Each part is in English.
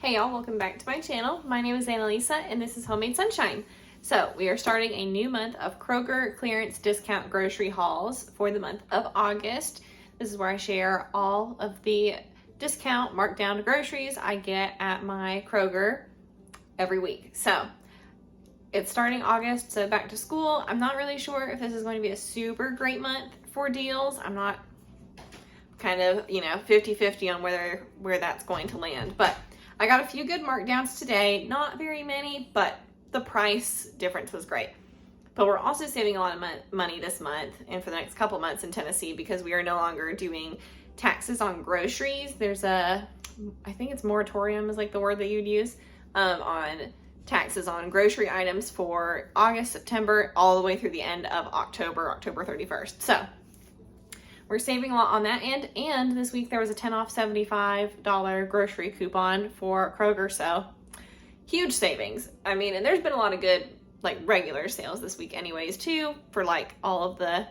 Hey y'all, welcome back to my channel. My name is Annalisa and this is Homemade Sunshine. So we are starting a new month of Kroger clearance discount grocery hauls for the month of August. This is where I share all of the discount marked down groceries I get at my Kroger every week. So it's starting August, so back to school. I'm not really sure if this is going to be a super great month for deals. I'm not kind of, 50-50 on where that's going to land, but I got a few good markdowns today, not very many, but the price difference was great. But we're also saving a lot of money this month and for the next couple months in Tennessee because we are no longer doing taxes on groceries. There's I think it's moratorium is like the word that you'd use, on taxes on grocery items for August, September, all the way through the end of October 31st. So we're saving a lot on that end, and this week there was a 10 off $75 grocery coupon for Kroger, so huge savings. I mean, and there's been a lot of good regular sales this week anyways too, for all of the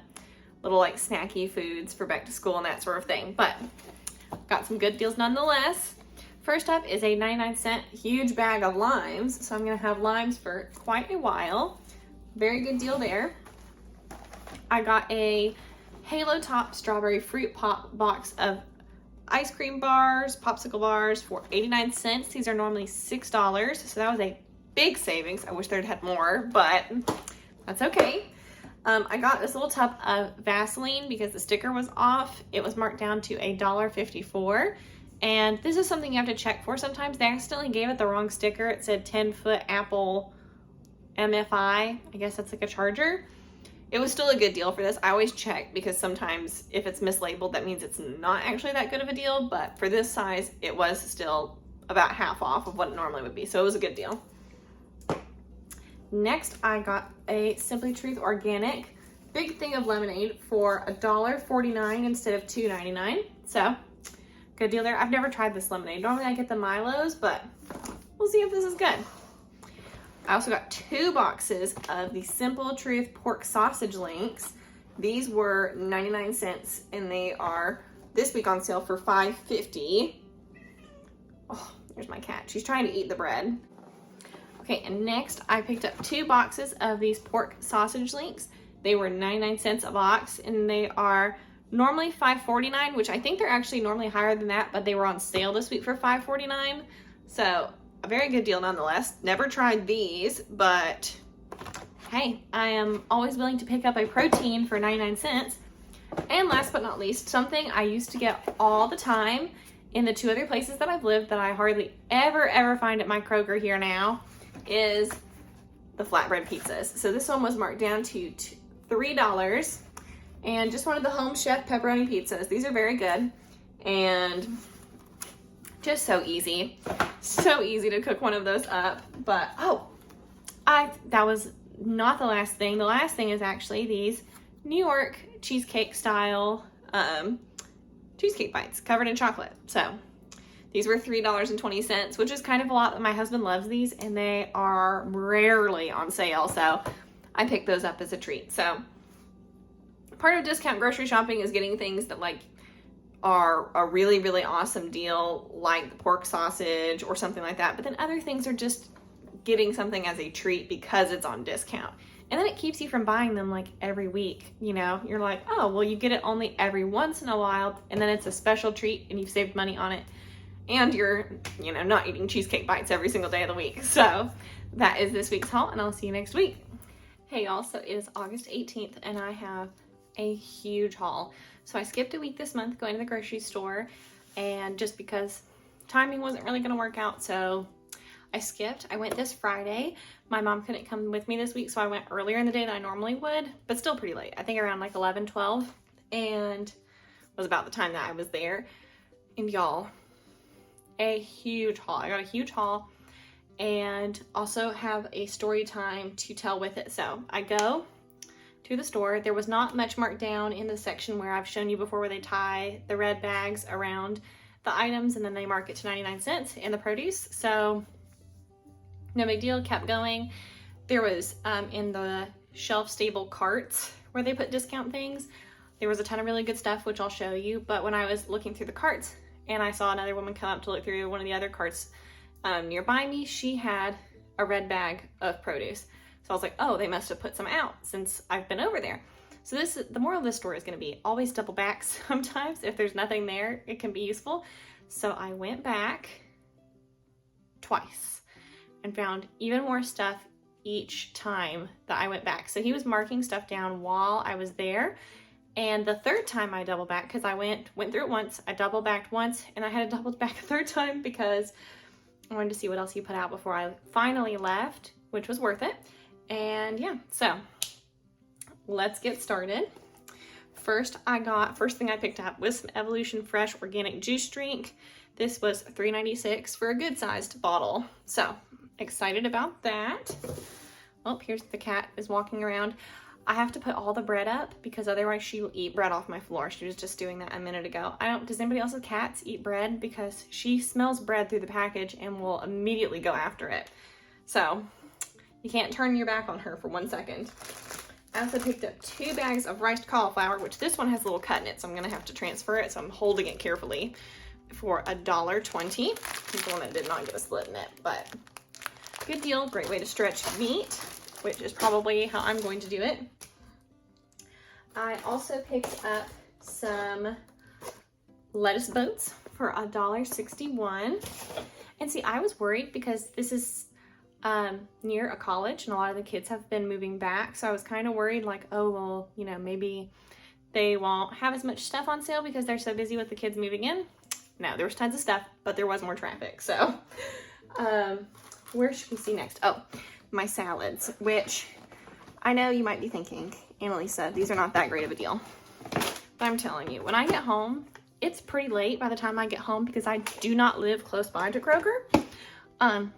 little snacky foods for back to school and that sort of thing, but got some good deals nonetheless. First up is a 99-cent huge bag of limes, so I'm gonna have limes for quite a while. Very good deal there. I got a Halo Top Strawberry Fruit Pop box of ice cream bars, popsicle bars for 89 cents. These are normally $6, so that was a big savings. I wish they'd had more, but that's okay. I got this little tub of Vaseline because the sticker was off. It was marked down to $1.54, and this is something you have to check for sometimes. They accidentally gave it the wrong sticker. It said 10-foot Apple MFI. I guess that's like a charger. It was still a good deal for this. I always check because sometimes if it's mislabeled, that means it's not actually that good of a deal. But for this size, it was still about half off of what it normally would be. So it was a good deal. Next, I got a Simply Truth Organic big thing of lemonade for $1.49 instead of $2.99. So good deal there. I've never tried this lemonade. Normally I get the Milos, but we'll see if this is good. I also got 2 boxes of the Simple Truth pork sausage links. These were 99 cents and they are this week on sale for $5.50. Oh, there's my cat. She's trying to eat the bread. Okay, and next I picked up 2 boxes of these pork sausage links. They were 99 cents a box and they are normally $5.49, which I think they're actually normally higher than that, but they were on sale this week for $5.49. So a very good deal nonetheless. Never tried these, but hey, I am always willing to pick up a protein for 99 cents. And last but not least, something I used to get all the time in the 2 other places that I've lived that I hardly ever find at my Kroger here now is the flatbread pizzas. So this one was marked down to $3 and just one of the Home Chef pepperoni pizzas. These are very good and just so easy to cook one of those up. But that was not the last thing. The last thing is actually these New York cheesecake style cheesecake bites covered in chocolate. So these were $3.20, which is kind of a lot, but my husband loves these and they are rarely on sale, so I picked those up as a treat. So part of discount grocery shopping is getting things that are a really awesome deal, like the pork sausage or something like that. But then other things are just getting something as a treat because it's on discount. And then it keeps you from buying them every week. You're like, oh, well, you get it only every once in a while and then it's a special treat and you've saved money on it. And you're, not eating cheesecake bites every single day of the week. So that is this week's haul and I'll see you next week. Hey y'all, so it is August 18th and I have a huge haul. So I skipped a week this month going to the grocery store, and just because timing wasn't really going to work out, so I skipped. I went this Friday. My mom couldn't come with me this week, so I went earlier in the day than I normally would, but still pretty late. I think around 11, 12, and was about the time that I was there. And y'all, a huge haul. I got a huge haul and also have a story time to tell with it. So I go to the store. There was not much marked down in the section where I've shown you before, where they tie the red bags around the items and then they mark it to 99 cents in the produce. So no big deal, kept going. There was in the shelf stable carts where they put discount things, there was a ton of really good stuff, which I'll show you. But when I was looking through the carts and I saw another woman come up to look through one of the other carts, nearby me, she had a red bag of produce. So I was like, oh, they must have put some out since I've been over there. So the moral of this story is going to be always double back. Sometimes if there's nothing there, it can be useful. So I went back twice and found even more stuff each time that I went back. So he was marking stuff down while I was there. And the third time I double back, because I went through it once, I double backed once, and I had to double back a third time because I wanted to see what else he put out before I finally left, which was worth it. And yeah, so let's get started. First thing I picked up was some Evolution Fresh Organic Juice Drink. This was $3.96 for a good sized bottle. So excited about that. Oh, here's the cat is walking around. I have to put all the bread up because otherwise she will eat bread off my floor. She was just doing that a minute ago. Does anybody else's cats eat bread? Because she smells bread through the package and will immediately go after it. So you can't turn your back on her for 1 second. I also picked up 2 bags of riced cauliflower, which this one has a little cut in it, so I'm gonna have to transfer it, so I'm holding it carefully, for $1.20. This one that did not get a split in it, but good deal. Great way to stretch meat, which is probably how I'm going to do it. I also picked up some lettuce boats for $1.61. And see, I was worried because this is near a college and a lot of the kids have been moving back. So I was kind of worried like, oh, well, you know, maybe they won't have as much stuff on sale because they're so busy with the kids moving in. No, there was tons of stuff, but there was more traffic. So where should we see next? Oh, my salads, which I know you might be thinking, Annalisa, these are not that great of a deal. But I'm telling you, when I get home, it's pretty late by the time I get home because I do not live close by to Kroger.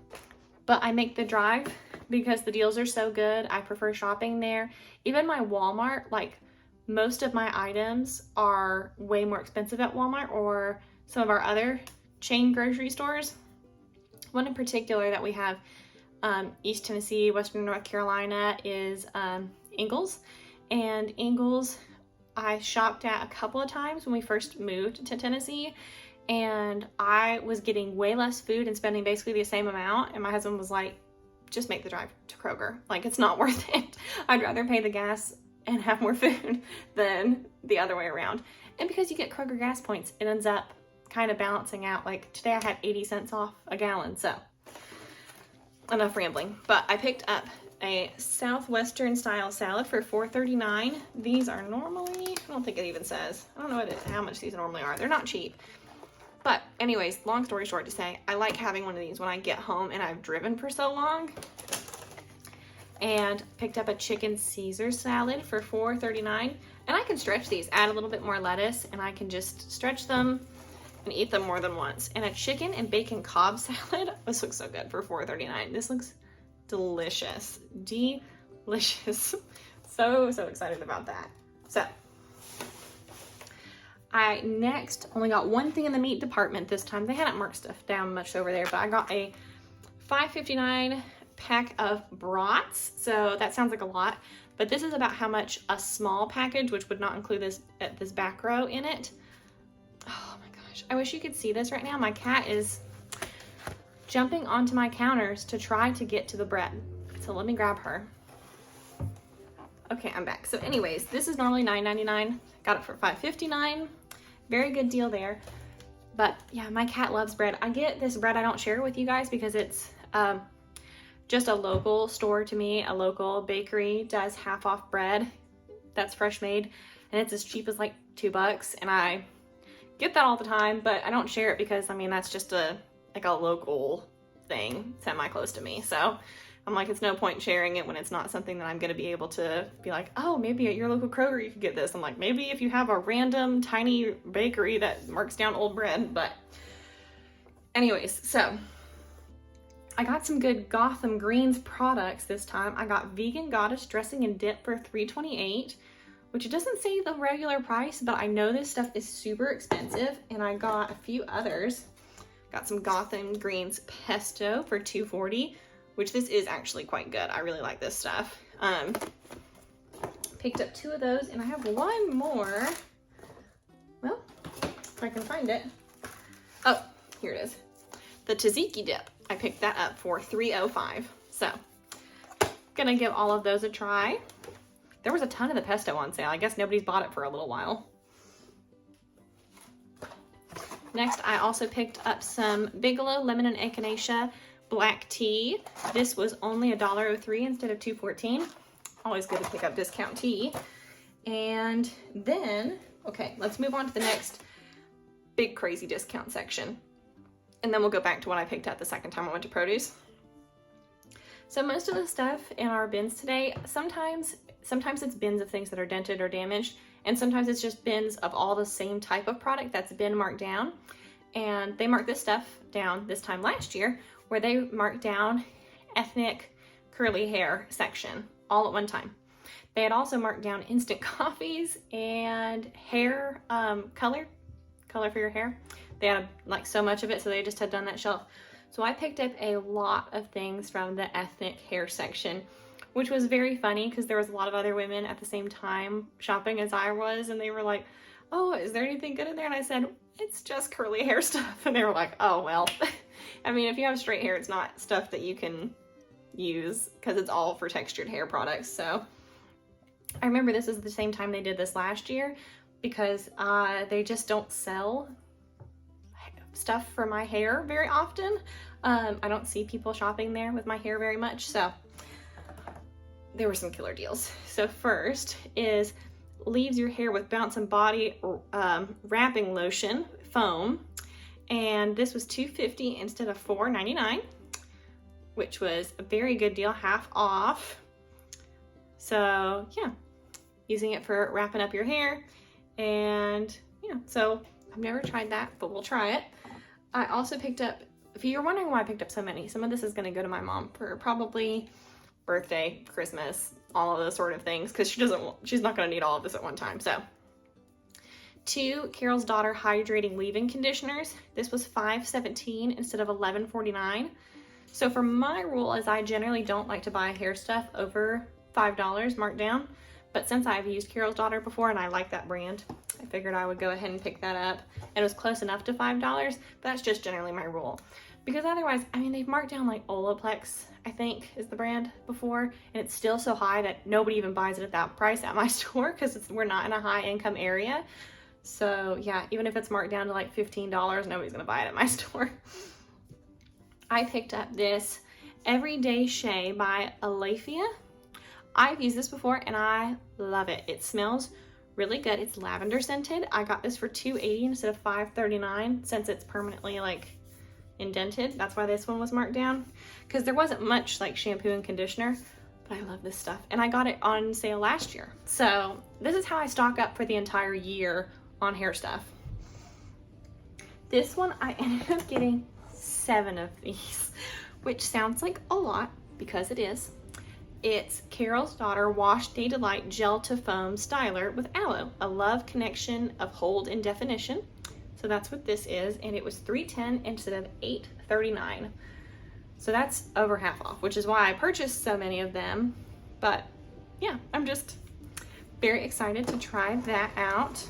But I make the drive because the deals are so good. I prefer shopping there. Even my Walmart, like most of my items are way more expensive at Walmart or some of our other chain grocery stores. One in particular that we have East Tennessee, Western North Carolina is Ingles. And Ingles I shopped at a couple of times when we first moved to Tennessee, and I was getting way less food and spending basically the same amount. And my husband was like, just make the drive to Kroger. Like, it's not worth it. I'd rather pay the gas and have more food than the other way around. And because you get Kroger gas points, it ends up kind of balancing out. Like today I had 80 cents off a gallon. So enough rambling. But I picked up a Southwestern style salad for $4.39. These are normally, I don't think it even says, I don't know how much these normally are. They're not cheap. But anyways, long story short to say, I like having one of these when I get home and I've driven for so long. And picked up a chicken Caesar salad for $4.39. And I can stretch these, add a little bit more lettuce, and I can just stretch them and eat them more than once. And a chicken and bacon Cobb salad. This looks so good for $4.39. This looks delicious. Delicious. So excited about that. So I next only got one thing in the meat department this time. They hadn't marked stuff down much over there, but I got a $5.59 pack of brats. So that sounds like a lot, but this is about how much a small package, which would not include this back row in it. Oh my gosh, I wish you could see this right now. My cat is jumping onto my counters to try to get to the bread. So let me grab her. Okay, I'm back. So anyways, this is normally $9.99. Got it for $5.59. Very good deal there. But yeah, my cat loves bread. I get this bread, I don't share it with you guys because it's just a local store to me. A local bakery does half off bread that's fresh made, and it's as cheap as like $2. And I get that all the time, but I don't share it because I mean, that's just a local thing semi close to me. So I'm like, it's no point sharing it when it's not something that I'm going to be able to be like, oh, maybe at your local Kroger you could get this. I'm like, maybe if you have a random tiny bakery that marks down old bread. But anyways, so I got some good Gotham Greens products this time. I got vegan goddess dressing and dip for $3.28, which it doesn't say the regular price, but I know this stuff is super expensive. And I got a few others. Got some Gotham Greens pesto for $2.40. Which this is actually quite good. I really like this stuff. Picked up 2 of those, and I have one more. Well, if I can find it. Oh, here it is. the tzatziki dip. I picked that up for $3.05. So, gonna give all of those a try. There was a ton of the pesto on sale. I guess nobody's bought it for a little while. Next, I also picked up some Bigelow Lemon and Echinacea black tea. This was only $1.03 instead of $2.14. Always good to pick up discount tea. And then, okay, let's move on to the next big crazy discount section. And then we'll go back to what I picked up the second time I went to produce. So most of the stuff in our bins today, sometimes it's bins of things that are dented or damaged, and sometimes it's just bins of all the same type of product that's been marked down. And they marked this stuff down this time last year, where they marked down ethnic curly hair section all at one time. They had also marked down instant coffees and hair color for your hair. They had like so much of it, so they just had done that shelf. So I picked up a lot of things from the ethnic hair section, which was very funny because there was a lot of other women at the same time shopping as I was, and they were like, oh, is there anything good in there? And I said, it's just curly hair stuff. And they were like, oh, well. I mean, if you have straight hair, it's not stuff that you can use because it's all for textured hair products. So I remember this is the same time they did this last year because they just don't sell stuff for my hair very often. I don't see people shopping there with my hair very much, so there were some killer deals. So first is leaves your hair with Bounce and Body wrapping lotion foam, and this was $2.50 instead of $4.99, which was a very good deal, half off. So yeah, using it for wrapping up your hair, and yeah, so I've never tried that, but we'll try it. I also picked up, if you're wondering why I picked up so many, some of this is going to go to my mom for probably birthday, Christmas, all of those sort of things, because she's not going to need all of this at one time. So 2 Carol's Daughter hydrating leave-in conditioners. This was $5.17 instead of $11.49. So for my rule is I generally don't like to buy hair stuff over $5 marked down, but since I've used Carol's Daughter before and I like that brand, I figured I would go ahead and pick that up, and it was close enough to $5, but that's just generally my rule. Because otherwise, I mean, they've marked down like Olaplex, I think is the brand before, and it's still so high that nobody even buys it at that price at my store because we're not in a high income area. So yeah, even if it's marked down to like $15, nobody's gonna buy it at my store. I picked up this Everyday Shea by Alafia. I've used this before and I love it. It smells really good. It's lavender scented. I got this for $2.80 instead of $5.39 since it's permanently like indented. That's why this one was marked down, because there wasn't much like shampoo and conditioner, but I love this stuff and I got it on sale last year. So this is how I stock up for the entire year on hair stuff. This one I ended up getting 7 of these, which sounds like a lot because it is. It's Carol's Daughter Wash Day Delight Gel to Foam Styler with Aloe, a love connection of hold and definition. So that's what this is, and it was $3.10 instead of $8.39. So that's over half off, which is why I purchased so many of them. But yeah, I'm just very excited to try that out.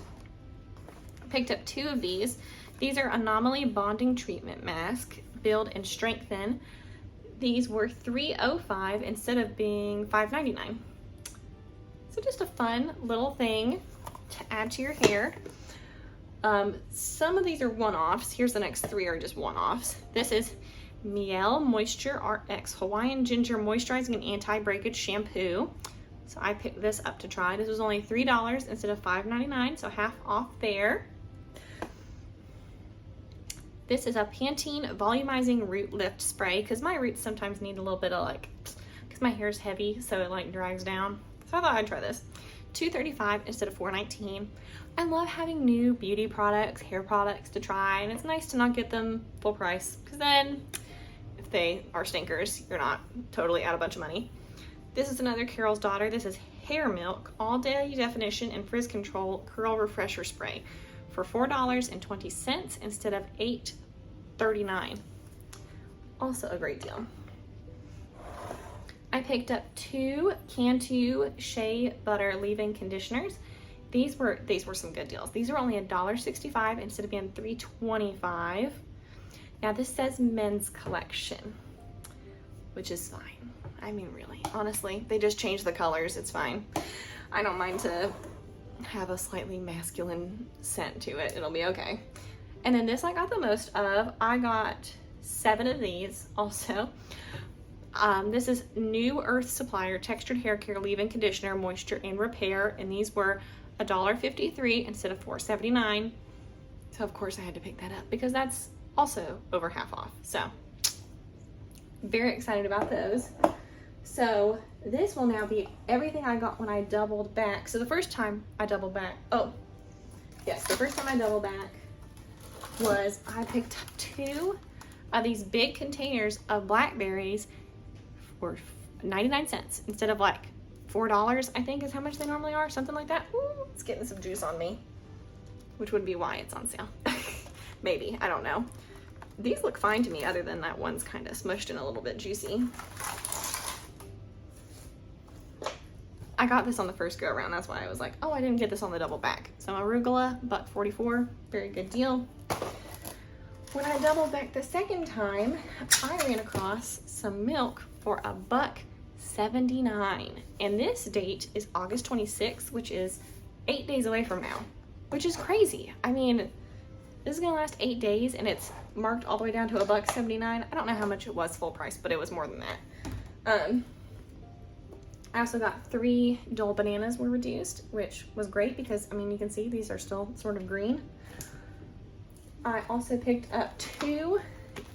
I picked up 2 of these. These are Anomaly Bonding Treatment Mask, Build and Strengthen. These were $3.05 instead of being $5.99. So just a fun little thing to add to your hair. Some of these are one-offs. Here's the next 3 are just one-offs. This is Miel Moisture RX Hawaiian Ginger Moisturizing and Anti-Breakage Shampoo. So I picked this up to try. This was only $3 instead of $5.99, so half off there. This is a Pantene Volumizing Root Lift Spray, because my roots sometimes need a little bit of like, because my hair is heavy, so it like drags down. So I thought I'd try this. $2.35 instead of $4.19. I love having new beauty products, hair products to try, and it's nice to not get them full price, because then if they are stinkers, you're not totally out a bunch of money. This is another Carol's Daughter. This is Hair Milk All Day Definition and Frizz Control Curl Refresher Spray for $4.20 instead of $8.39. Also a great deal. I picked up 2 Cantu Shea Butter Leave-In Conditioners. These were some good deals. These were only $1.65 instead of being $3.25. Now this says men's collection, which is fine. I mean, really, honestly, they just changed the colors. It's fine. I don't mind to have a slightly masculine scent to it. It'll be okay. And then this I got the most of. I got 7 of these also. This is New Earth Supplier Textured Hair Care Leave-In Conditioner, Moisture and Repair. And these were $1.53 instead of $4.79. So of course I had to pick that up because that's also over half off. So very excited about those. So this will now be everything I got when I doubled back. So the first time I doubled back, the first time I doubled back was I picked up 2 of these big containers of blackberries for 99 cents instead of like $4, I think is how much they normally are, something like that. Ooh, it's getting some juice on me, which would be why it's on sale. Maybe, I don't know. These look fine to me other than that one's kind of smushed and a little bit juicy. I got this on the first go around. That's why I was like, oh, I didn't get this on the double back. So arugula, $1.44, very good deal. When I doubled back the second time, I ran across some milk for $1.79. And this date is August 26th, which is 8 days away from now, which is crazy. I mean, this is gonna last 8 days and it's marked all the way down to $1.79. I don't know how much it was full price, but it was more than that. I also got 3 Dole bananas were reduced, which was great because, I mean, you can see these are still sort of green. I also picked up 2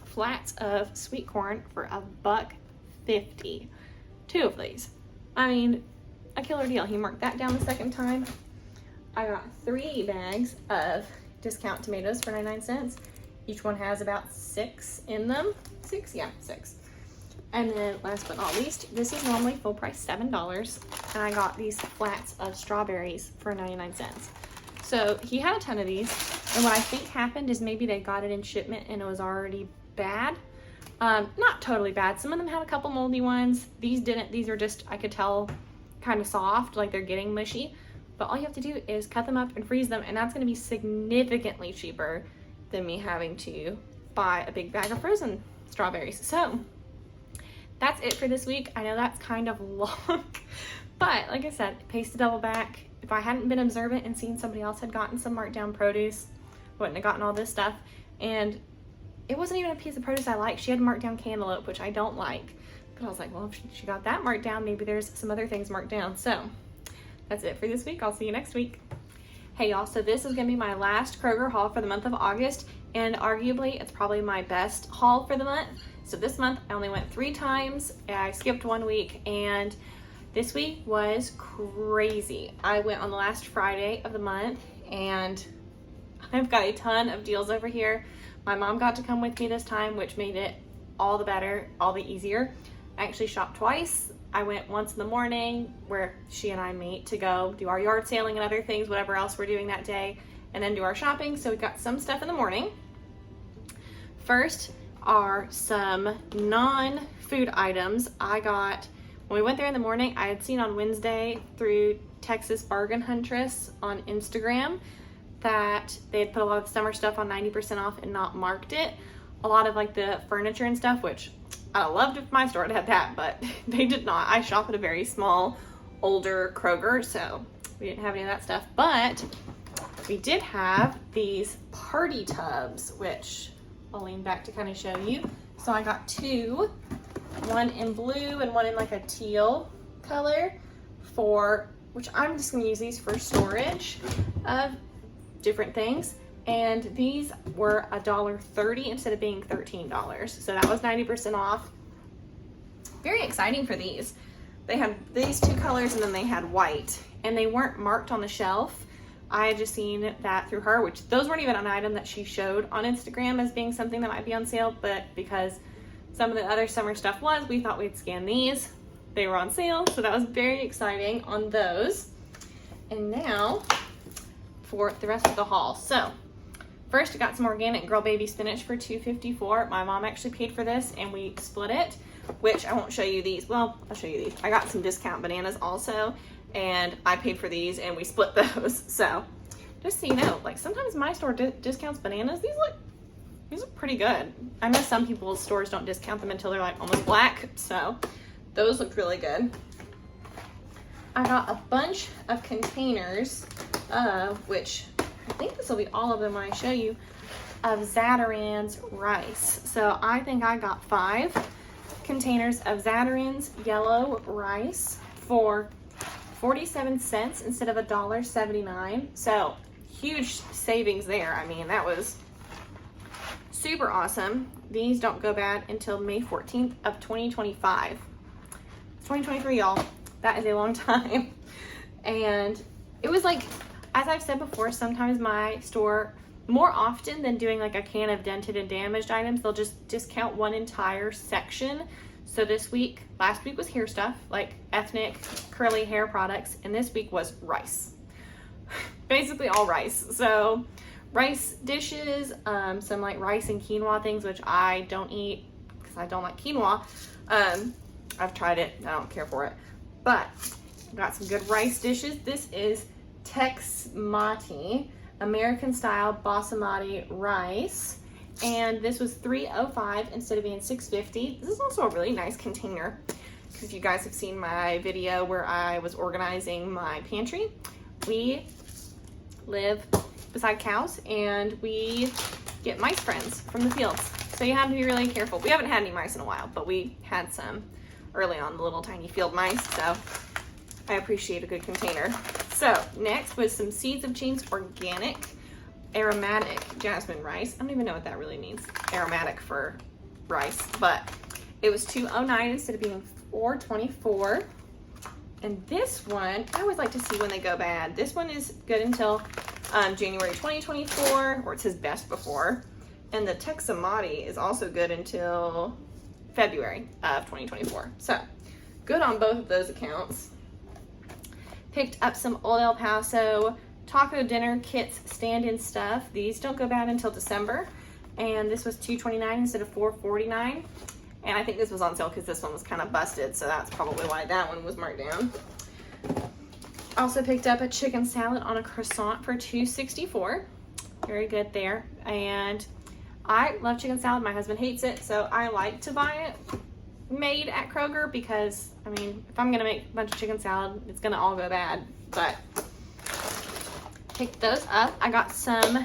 flats of sweet corn for $1.50. 2 of these. I mean, a killer deal. He marked that down the second time. I got 3 bags of discount tomatoes for 99 cents. Each one has about 6 in them. 6? Yeah, 6. And then last but not least, this is normally full price $7. And I got these flats of strawberries for 99 cents. So he had a ton of these. And what I think happened is maybe they got it in shipment and it was already bad. Not totally bad. Some of them had a couple moldy ones. These didn't. These are just, I could tell, kind of soft, like they're getting mushy. But all you have to do is cut them up and freeze them. And that's going to be significantly cheaper than me having to buy a big bag of frozen strawberries. So that's it for this week. I know that's kind of long, but like I said, it pays to double back. If I hadn't been observant and seen somebody else had gotten some marked down produce, I wouldn't have gotten all this stuff. And it wasn't even a piece of produce I like. She had marked down cantaloupe, which I don't like. But I was like, well, if she got that marked down, maybe there's some other things marked down. So that's it for this week. I'll see you next week. Hey y'all, so this is gonna be my last Kroger haul for the month of August, and arguably it's probably my best haul for the month. So this month I only went 3 times. I skipped 1 week, and this week was crazy. I went on the last Friday of the month, and I've got a ton of deals over here. My mom got to come with me this time, which made it all the better, all the easier. I actually shopped twice. I went once in the morning where she and I meet to go do our yard sailing and other things, whatever else we're doing that day, and then do our shopping. So we got some stuff in the morning. First are some non-food items. When we went there in the morning, I had seen on Wednesday through Texas Bargain Huntress on Instagram that they had put a lot of the summer stuff on 90% off and not marked it. A lot of like the furniture and stuff, which I loved if my store had that, but they did not. I shop at a very small, older Kroger, so we didn't have any of that stuff. But we did have these party tubs, which I'll lean back to kind of show you. So I got 2, one in blue and one in like a teal color which I'm just gonna use these for storage of different things. And these were $1.30 instead of being $13. So that was 90% off. Very exciting for these. They had these 2 colors and then they had white, and they weren't marked on the shelf. I had just seen that through her, which those weren't even an item that she showed on Instagram as being something that might be on sale, but because some of the other summer stuff was, we thought we'd scan these. They were on sale, so that was very exciting on those. And now for the rest of the haul. So first, I got some organic girl baby spinach for $2.54. My mom actually paid for this and we split it, which I won't show you these. Well, I'll show you these. I got some discount bananas also, and I paid for these and we split those. So just so you know, like sometimes my store discounts bananas. These look these are pretty good. I know some people's stores don't discount them until they're like almost black, so those looked really good. I got a bunch of containers, which I think this will be all of them when I show you, of Zatarain's rice. So I think I got 5 containers of Zatarain's yellow rice for 47 cents instead of $1.79. So huge savings there. I mean, that was super awesome. These don't go bad until May 14th of 2025. It's 2023, y'all. That is a long time. And it was like, as I've said before, sometimes my store, more often than doing like a can of dented and damaged items, they'll just discount one entire section. So this week, last week was hair stuff, like ethnic curly hair products, and this week was rice. Basically all rice. So rice dishes, some like rice and quinoa things, which I don't eat because I don't like quinoa. I've tried it, I don't care for it. But I've got some good rice dishes. This is Texmati, American style basmati rice. And this was $3.05 instead of being $6.50. This is also a really nice container, because you guys have seen my video where I was organizing my pantry. We live beside cows and we get mice friends from the fields. So you have to be really careful. We haven't had any mice in a while, but we had some early on, the little tiny field mice. So I appreciate a good container. So next was some Seeds of Change organic aromatic jasmine rice. I don't even know what that really means, aromatic for rice, but it was $2.09 instead of being $4.24. And this one, I always like to see when they go bad. This one is good until January 2024, or it says best before. And the Texamati is also good until February of 2024. So good on both of those accounts. Picked up some Old El Paso taco dinner kits stand-in stuff. These don't go bad until December. And this was $2.29 instead of $4.49. And I think this was on sale because this one was kind of busted, so that's probably why that one was marked down. Also picked up a chicken salad on a croissant for $2.64. Very good there. And I love chicken salad. My husband hates it, so I like to buy it made at Kroger because, I mean, if I'm gonna make a bunch of chicken salad, it's gonna all go bad. But picked those up. I got some,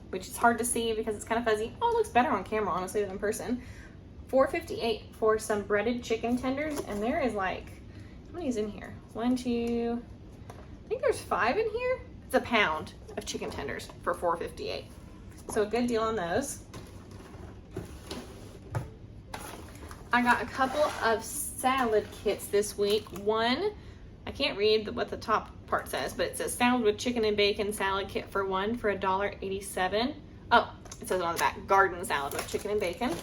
which is hard to see because it's kind of fuzzy. Oh, it looks better on camera, honestly, than in person. $4.58 for some breaded chicken tenders, and there is like, how many is in here? 1, 2, I think there's 5 in here. It's a pound of chicken tenders for $4.58. So a good deal on those. I got a couple of salad kits this week. One, I can't read what the top part says, but it says salad with chicken and bacon salad kit for $1 for $1.87. Oh, it says it on the back, garden salad with chicken and bacon.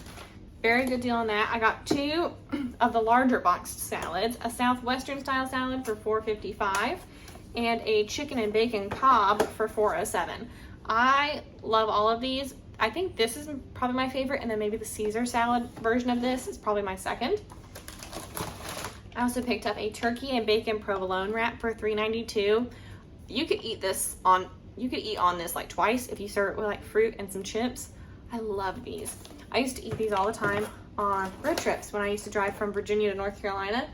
Very good deal on that. I got 2 of the larger boxed salads, a Southwestern style salad for $4.55 and a chicken and bacon Cobb for $4.07. I love all of these. I think this is probably my favorite, and then maybe the Caesar salad version of this is probably my second. I also picked up a turkey and bacon provolone wrap for $3.92. You could eat on this like twice if you serve it with like fruit and some chips. I love these. I used to eat these all the time on road trips when I used to drive from Virginia to North Carolina.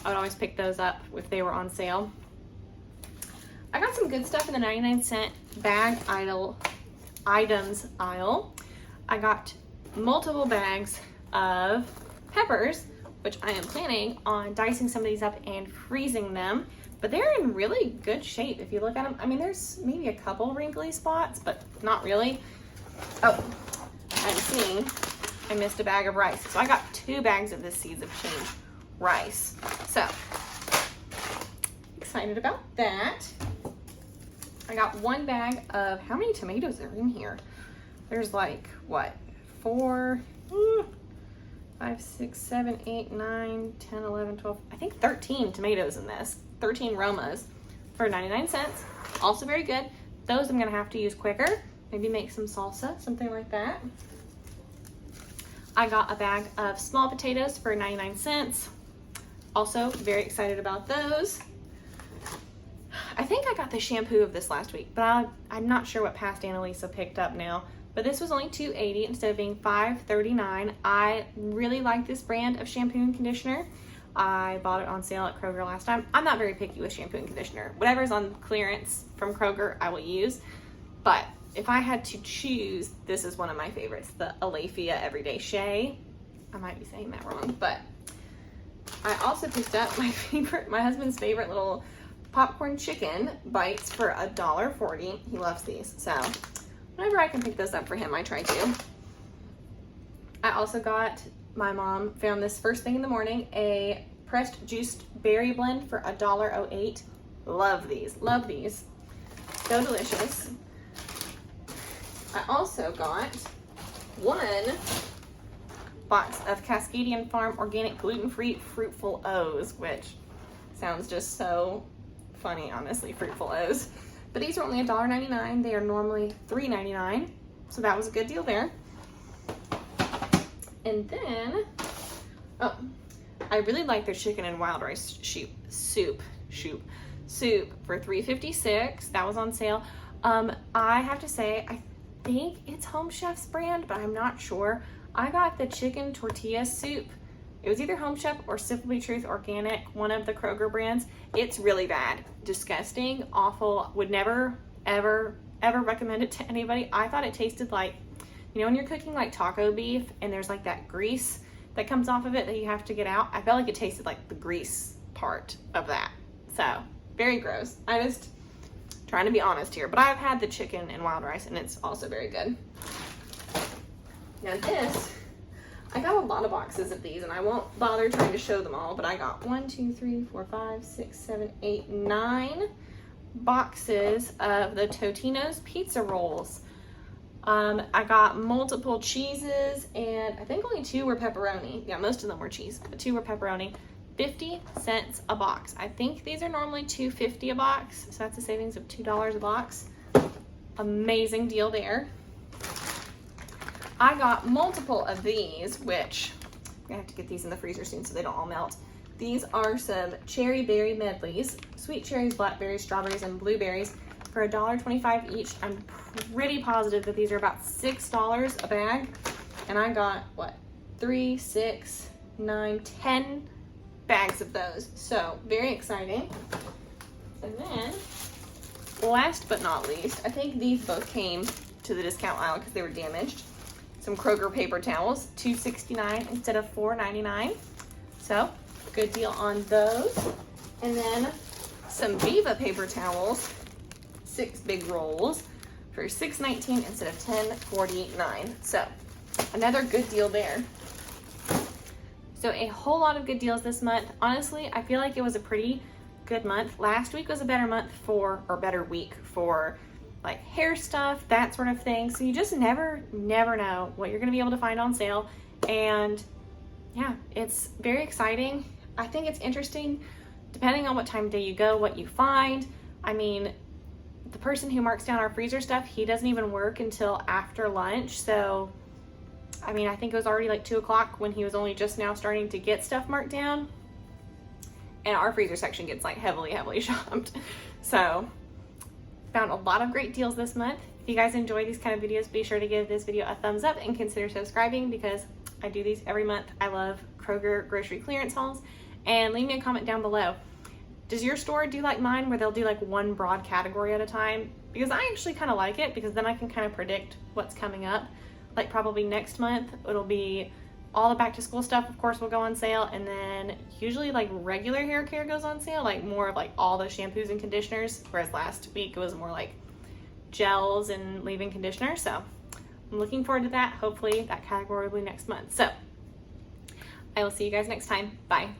I would always pick those up if they were on sale. I got some good stuff in the 99-cent bag items aisle. I got multiple bags of peppers, which I am planning on dicing some of these up and freezing them, but they're in really good shape if you look at them. I mean, there's maybe a couple wrinkly spots, but not really. Oh, I'm seeing I missed a bag of rice. So I got 2 bags of this Seeds of Change rice. So excited about that. I got 1 bag of, how many tomatoes are in here? There's like, what, 4, 5, 6, 7, 8, 9, 10, 11, 12, I think 13 tomatoes in this. 13 Romas for 99 cents. Also very good. Those I'm gonna have to use quicker. Maybe make some salsa, something like that. I got a bag of small potatoes for 99 cents. Also very excited about those. I think I got the shampoo of this last week, but I'm not sure what past Annalisa picked up now. but this was only $2.80 instead of being $5.39. I really like this brand of shampoo and conditioner. I bought it on sale at Kroger last time. I'm not very picky with shampoo and conditioner. Whatever's on clearance from Kroger, I will use. But if I had to choose, this is one of my favorites, the Alafia Everyday Shea. I might be saying that wrong, but I also picked up my husband's favorite little popcorn chicken bites for $1.40. He loves these, so whenever I can pick those up for him, I try to. I also got, my mom found this first thing in the morning, a pressed juiced berry blend for $1.08. Love these, love these. So delicious. I also got one box of Cascadian Farm organic gluten-free Fruitful O's, which sounds just so funny, honestly, Fruitful O's. But these are only $1.99. They are normally $3.99, so that was a good deal there. And then, oh, I really like their chicken and wild rice soup for $3.56. That was on sale. I have to say, I think it's Home Chef's brand, but I'm not sure. I got the chicken tortilla soup. It was either Home Chef or Simply Truth Organic, one of the Kroger brands. It's really bad, disgusting, awful. Would never, ever, ever recommend it to anybody. I thought it tasted like, you know, when you're cooking like taco beef and there's like that grease that comes off of it that you have to get out. I felt like it tasted like the grease part of that. So very gross. I just trying to be honest here, but I've had the chicken and wild rice and it's also very good. Now this, I got a lot of boxes of these and I won't bother trying to show them all, but I got 1, 2, 3, 4, 5, 6, 7, 8, 9 boxes of the Totino's pizza rolls. I got multiple cheeses and I think only 2 were pepperoni. Yeah, most of them were cheese, but 2 were pepperoni. 50 cents a box. I think these are normally $2.50 a box, so that's a savings of $2 a box. Amazing deal there. I got multiple of these, which I'm gonna have to get these in the freezer soon so they don't all melt. These are some cherry berry medleys, sweet cherries, blackberries, strawberries, and blueberries for $1.25 each. I'm pretty positive that these are about $6 a bag, and I got what, 3, 6, 9, 10 bags of those, so very exciting. And then last but not least, I think these both came to the discount aisle because they were damaged. Some Kroger paper towels, $2.69 instead of $4.99, so good deal on those. And then some Viva paper towels, 6 big rolls for $6.19 instead of $10.49, so another good deal there. So a whole lot of good deals this month. Honestly, I feel like it was a pretty good month. Last week was a better month for, or better week for like hair stuff, that sort of thing. So you just never know what you're gonna be able to find on sale. And yeah, it's very exciting. I think it's interesting, depending on what time of day you go, what you find. I mean, the person who marks down our freezer stuff, he doesn't even work until after lunch. So I mean, I think it was already like 2 o'clock when he was only just now starting to get stuff marked down. And our freezer section gets like heavily shopped. So found a lot of great deals this month. If you guys enjoy these kind of videos, be sure to give this video a thumbs up and consider subscribing because I do these every month. I love Kroger grocery clearance hauls. And leave me a comment down below. Does your store do like mine where they'll do like one broad category at a time? Because I actually kind of like it because then I can kind of predict what's coming up. Like probably next month, it'll be all the back to school stuff, of course, will go on sale. And then usually like regular hair care goes on sale, like more of like all the shampoos and conditioners. Whereas last week it was more like gels and leave-in conditioner. So I'm looking forward to that. Hopefully that category will be next month. So I will see you guys next time. Bye.